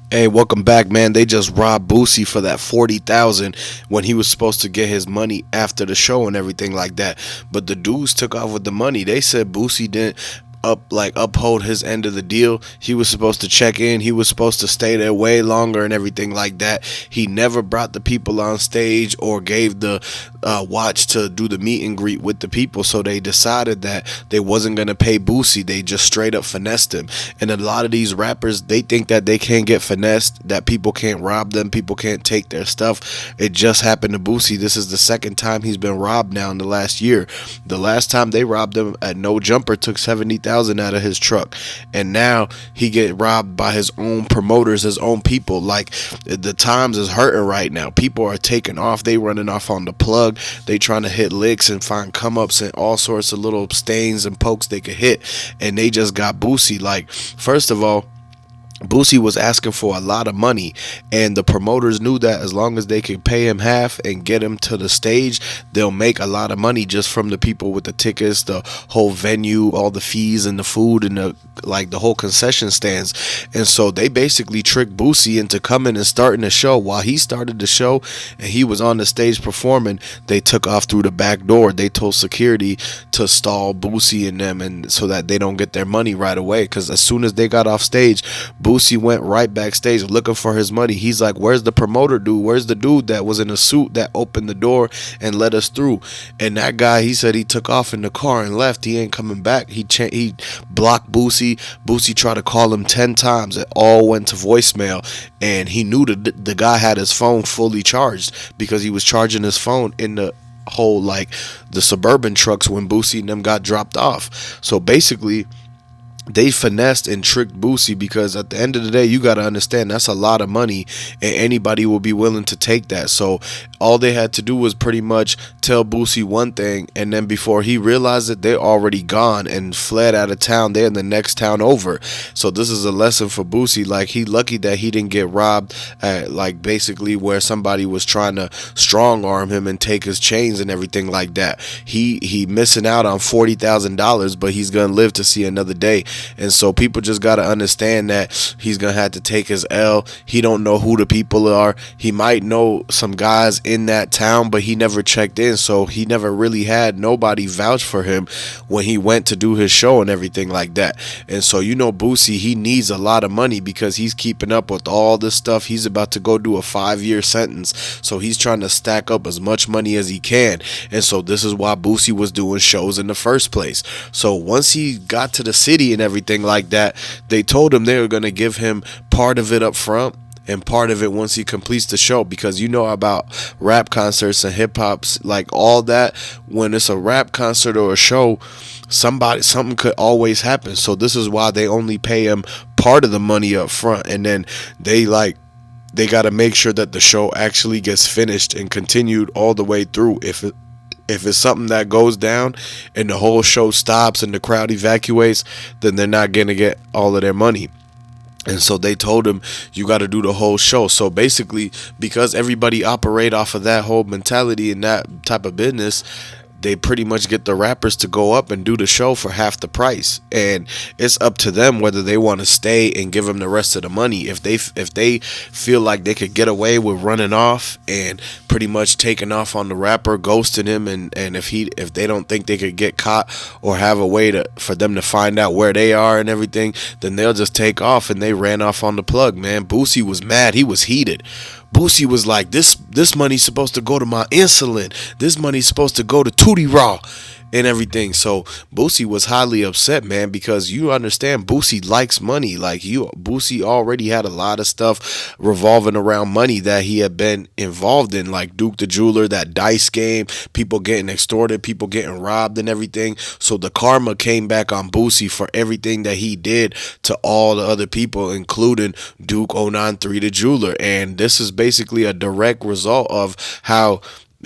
Hey, welcome back, man. They just robbed Boosie for that 40,000 when he was supposed to get his money after the show and everything like that. But the dudes took off with the money. They said Boosie didn't uphold his end of the deal. He was supposed to check in. He was supposed to stay there way longer and everything like that. He never brought the people on stage or gave the watch to do the meet and greet with the people. So they decided that they wasn't gonna pay Boosie. They just straight up finessed him. And a lot of these rappers, they think that they can't get finessed, that people can't rob them, people can't take their stuff. It just happened to Boosie. This is the second time he's been robbed now in the last year. The last time they robbed him at No Jumper took 70,000 out of his truck, and now he get robbed by his own promoters, his own people. Like, the times is hurting right now. People are taking off. They running off on the plug. They trying to hit licks and find come ups and all sorts of little stains and pokes they could hit, and they just got Boosie. Like, first of all, Boosie was asking for a lot of money, and the promoters knew that as long as they could pay him half and get him to the stage, they'll make a lot of money just from the people with the tickets, the whole venue, all the fees and the food and the whole concession stands. And so they basically tricked Boosie into coming and starting the show. While he started the show and he was on the stage performing, they took off through the back door. They told security to stall Boosie and them, and so that they don't get their money right away, because as soon as they got off stage, Boosie went right backstage looking for his money. He's like, where's the promoter dude? Where's the dude that was in a suit that opened the door and let us through? And that guy, he said he took off in the car and left. He ain't coming back. He blocked Boosie. Boosie tried to call him 10 times. It all went to voicemail. And he knew the guy had his phone fully charged, because he was charging his phone in the whole, like, the Suburban trucks when Boosie and them got dropped off. So basically, they finessed and tricked Boosie, because at the end of the day, you got to understand that's a lot of money, and anybody will be willing to take that. So all they had to do was pretty much tell Boosie one thing, and then before he realized it, they're already gone and fled out of town. They're in the next town over. So this is a lesson for Boosie. Like, he lucky that he didn't get robbed at, like, basically where somebody was trying to strong arm him and take his chains and everything like that. He missing out on $40,000, but he's gonna live to see another day. And so people just got to understand that he's going to have to take his L. He don't know who the people are. He might know some guys in that town, but he never checked in. So he never really had nobody vouch for him when he went to do his show and everything like that. And so, Boosie, he needs a lot of money, because he's keeping up with all this stuff. He's about to go do a 5-year sentence. So he's trying to stack up as much money as he can. And so this is why Boosie was doing shows in the first place. So once he got to the city and everything like that, they told him they were going to give him part of it up front and part of it once he completes the show, because you know about rap concerts and hip hops, like all that. When it's a rap concert or a show, something could always happen. So this is why they only pay him part of the money up front, and then they got to make sure that the show actually gets finished and continued all the way through. If it's something that goes down and the whole show stops and the crowd evacuates, then they're not going to get all of their money. And so they told him, you got to do the whole show. So basically, because everybody operate off of that whole mentality and that type of business, they pretty much get the rappers to go up and do the show for half the price, and it's up to them whether they want to stay and give them the rest of the money. If they feel like they could get away with running off and pretty much taking off on the rapper, ghosting him, and if they don't think they could get caught or have a way for them to find out where they are and everything, then they'll just take off. And they ran off on the plug, man. Boosie was mad. He was heated. Boosie was like, this money's supposed to go to my insulin. This money's supposed to go to Tootie Raw and everything. So Boosie was highly upset, man, because you understand Boosie likes money. Like, Boosie already had a lot of stuff revolving around money that he had been involved in, like Duke the Jeweler, that dice game, people getting extorted, people getting robbed and everything. So the karma came back on Boosie for everything that he did to all the other people, including Duke 093 the Jeweler. And this is basically a direct result of how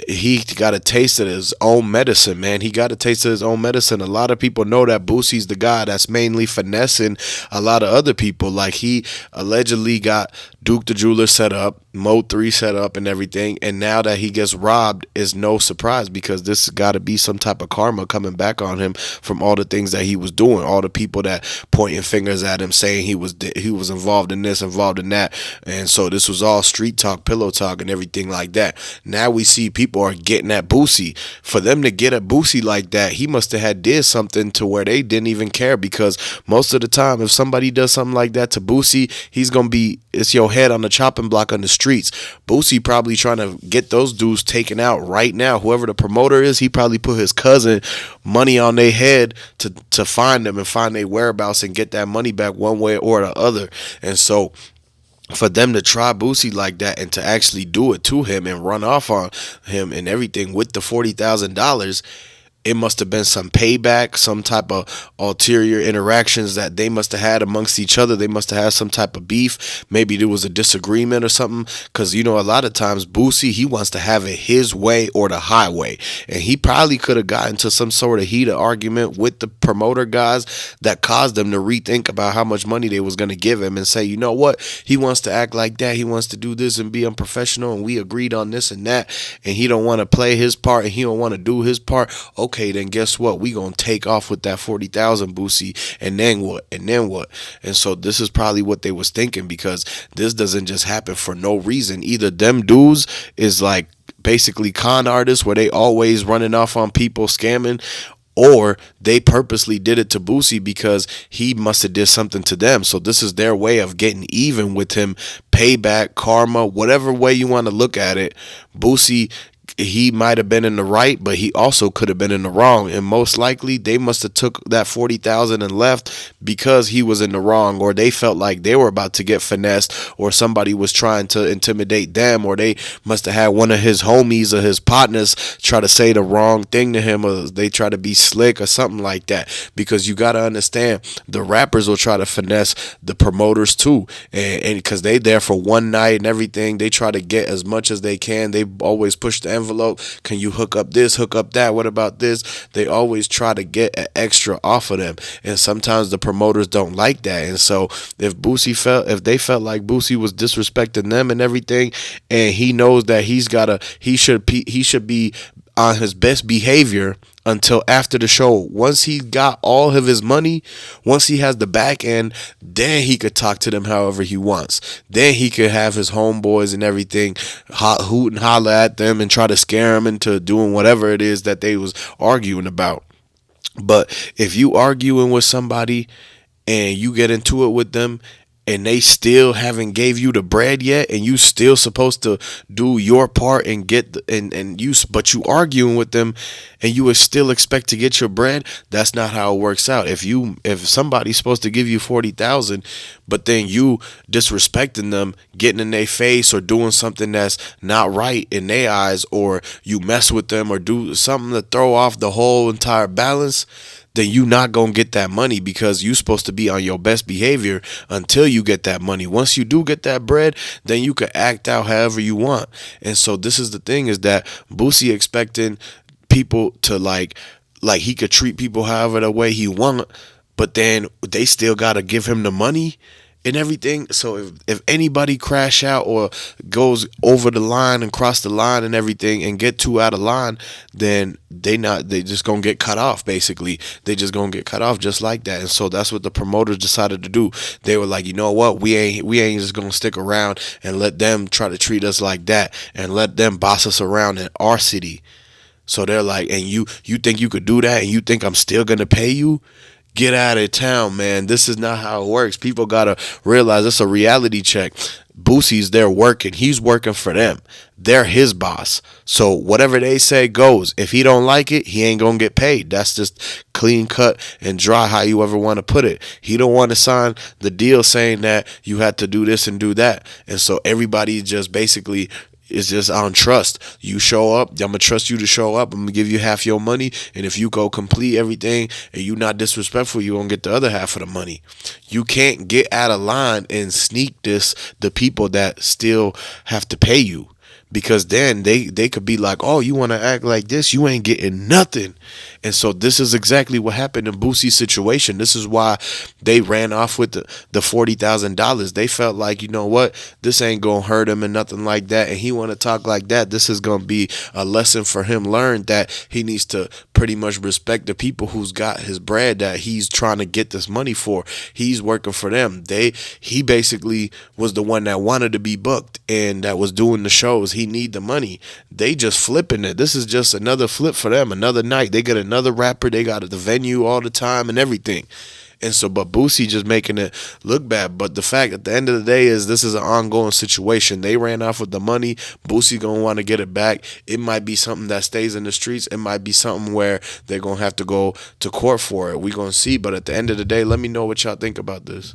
he got a taste of his own medicine, man. He got a taste of his own medicine. A lot of people know that Boosie's the guy that's mainly finessing a lot of other people. Like, he allegedly got Duke the Jeweler set up, Mo 3 set up, and everything. And now that he gets robbed is no surprise, because this got to be some type of karma coming back on him from all the things that he was doing, all the people that pointing fingers at him, saying he was involved in this, involved in that. And so this was all street talk, pillow talk, and everything like that. Now we see people are getting at Boosie. For them to get at Boosie like that, he must have had did something to where they didn't even care, because most of the time if somebody does something like that to Boosie, he's gonna be, it's your head on the chopping block on the streets. Boosie probably trying to get those dudes taken out right now. Whoever the promoter is, he probably put his cousin money on their head to find them and find their whereabouts and get that money back one way or the other. And so for them to try Boosie like that and to actually do it to him and run off on him and everything with the $40,000, it must have been some payback, some type of ulterior interactions that they must have had amongst each other. They must have had some type of beef. Maybe there was a disagreement or something. Because, you know, a lot of times Boosie, he wants to have it his way or the highway. And he probably could have gotten into some sort of heated argument with the promoter guys that caused them to rethink about how much money they was going to give him and say, you know what, he wants to act like that. He wants to do this and be unprofessional. And we agreed on this and that. And he don't want to play his part and he don't want to do his part. Okay, then guess what? We gonna take off with that 40,000, Boosie, and then what? And then what? And so this is probably what they was thinking, because this doesn't just happen for no reason. Either them dudes is like basically con artists where they always running off on people, scamming, or they purposely did it to Boosie because he must have did something to them. So this is their way of getting even with him, payback, karma, whatever way you want to look at it. Boosie, he might have been in the right, but he also could have been in the wrong, and most likely they must have took that 40,000 and left because he was in the wrong, or they felt like they were about to get finessed, or somebody was trying to intimidate them, or they must have had one of his homies or his partners try to say the wrong thing to him, or they try to be slick or something like that. Because you got to understand, the rappers will try to finesse the promoters too, and because they there for one night and everything, they try to get as much as they can. They always push the envelope. Can you hook up this, hook up that, what about this? They always try to get an extra off of them, and sometimes the promoters don't like that. And so if they felt like Boosie was disrespecting them and everything, and he knows that he should be on his best behavior until after the show. Once he got all of his money, once he has the back end, then he could talk to them however he wants. Then he could have his homeboys and everything hoot and holler at them and try to scare them into doing whatever it is that they was arguing about. But if you arguing with somebody and you get into it with them and they still haven't gave you the bread yet, and you still supposed to do your part and get but you arguing with them and you would still expect to get your bread, that's not how it works out. If somebody's supposed to give you 40,000, but then you disrespecting them, getting in their face or doing something that's not right in their eyes, or you mess with them or do something to throw off the whole entire balance, then you not gonna get that money, because you supposed to be on your best behavior until you get that money. Once you do get that bread, then you can act out however you want. And so this is the thing, is that Boosie expecting people to like he could treat people however the way he want, but then they still gotta give him the money and everything. So if anybody crash out or goes over the line and cross the line and everything and get too out of line, then they just gonna get cut off. Basically, they just gonna get cut off just like that. And so that's what the promoters decided to do. They were like, you know what, we ain't just gonna stick around and let them try to treat us like that and let them boss us around in our city. So they're like, and you think you could do that, and you think I'm still gonna pay you? Get out of town, man. This is not how it works. People gotta realize it's a reality check. Boosie's there working. He's working for them. They're his boss. So whatever they say goes. If he don't like it, he ain't gonna get paid. That's just clean cut and dry, how you ever want to put it. He don't want to sign the deal saying that you had to do this and do that. And so everybody just basically it's just on trust. You show up, I'm gonna trust you to show up. I'm gonna give you half your money, and if you go complete everything and you not disrespectful, you gonna get the other half of the money. You can't get out of line and sneak the people that still have to pay you, because then they could be like, oh, you want to act like this, you ain't getting nothing. And so this is exactly what happened in Boosie's situation. This is why they ran off with the $40,000. They felt like, you know what, this ain't gonna hurt him and nothing like that, and he want to talk like that. This is gonna be a lesson for him, learned that he needs to pretty much respect the people who's got his bread that he's trying to get this money for. He's working for them. He basically was the one that wanted to be booked and that was doing the shows. He need the money. They just flipping it. This is just another flip for them. Another night. They got another rapper. They got at the venue all the time and everything. And so, but Boosie just making it look bad. But the fact at the end of the day is this is an ongoing situation. They ran off with the money. Boosie gonna want to get it back. It might be something that stays in the streets. It might be something where they're gonna have to go to court for it. We gonna see. But at the end of the day, let me know what y'all think about this.